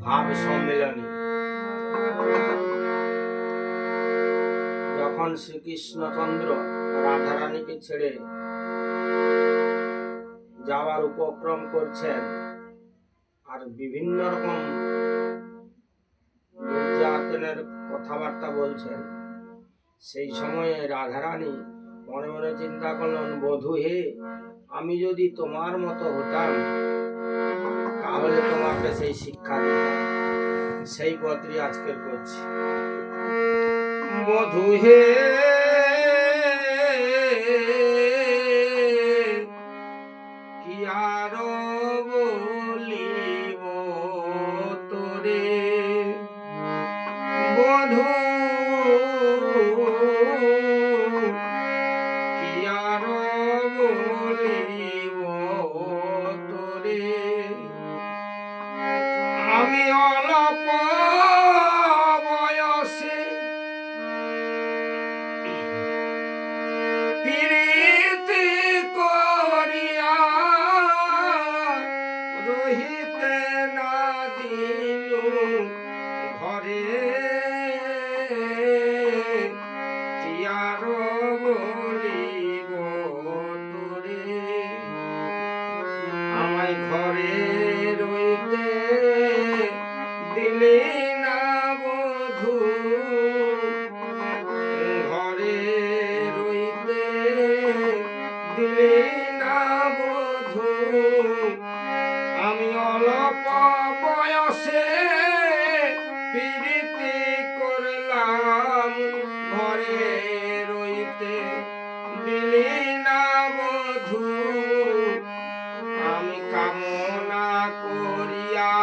ভাব সম্মেলনী। যখন শ্রীকৃষ্ণচন্দ্র রাধারানীকে ছেড়ে যাওয়ার উপক্রম করছেন আর বিভিন্ন রকম নির্যাতনের কথাবার্তা বলছেন, সেই সময়ে রাধারানী মনে মনে চিন্তা করলেন, বধূ হে, আমি যদি তোমার মতো হতাম তাহলে তোমাকে সেই শিক্ষা দিতাম। সেই পত্রী আজকের করছি। বধূ হে, কি আর বলিব তোরে, বধূ কি আর বলিব তোরে, আমি অল্প বয়সে প্রীতি করিয়া রহিতে না দিলু ঘরে, কি আর বলিব তোরে, আমায় ঘরে রইতে দিলি না বধূ, ঘরে রইতে দিলি না বধূ, আমি অল্প বয়সে প্রীতি করলাম, ঘরে রইতে দিলি না বধূ, আমি কামনা করিয়া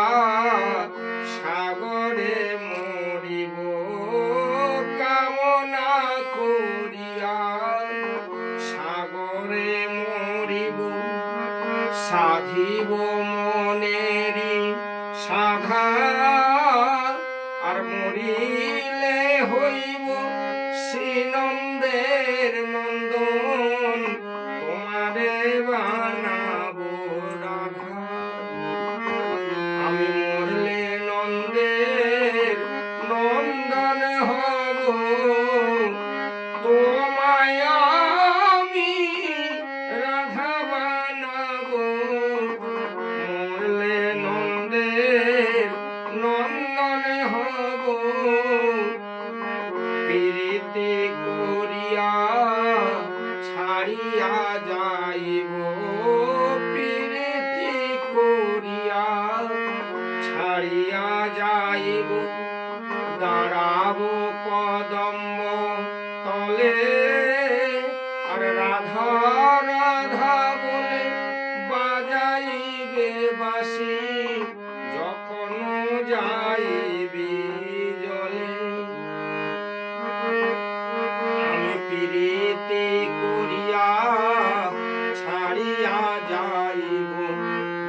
সাগরে মরিব, কামনা করিয়া সাগরে মরিব, সাধিব মনেরি সাধা, আর মরিলে হইব শ্রীনন্দের নন্দন, তোমারে বানাবো রাধা, আমি মরলে নন্দের নন্দন হব, তোমায় আমি রাধা বানাবো, মরলে নন্দের নন্দন হব, প্রীতি করিয়া ছাড়িয়া যাইব, প্রীতি করিয়া ছাড়িয়া যাইব, দাঁড়াবো কদম্ব তলে, আর রাধা রাধা বলে বাজাইবে বাঁশি, যখন যাইবি জলে, আমি প্রীতি করিয়া ছাড়িয়া যাইব,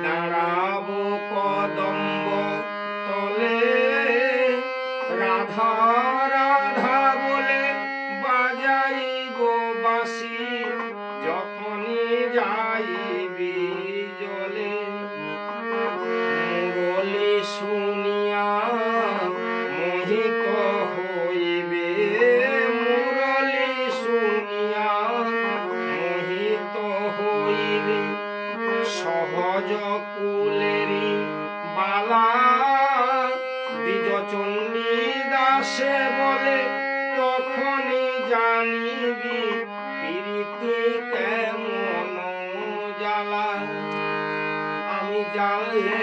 দাঁড়াবো কদম্ব তলে, রাধা রাধা বলে বাজাইব বাঁশি, যখনই যাইবি জলে, মুরলি শুনিয়া মোহিত হইবে, মুরলি শুনিয়া মোহিত হইবে, সহজ কুলেরি বালা দ্বিজচণ্ডী দাসে বলে, তখনই জানিবি প্রীতি কেমন জ্বালা, আমি জানলে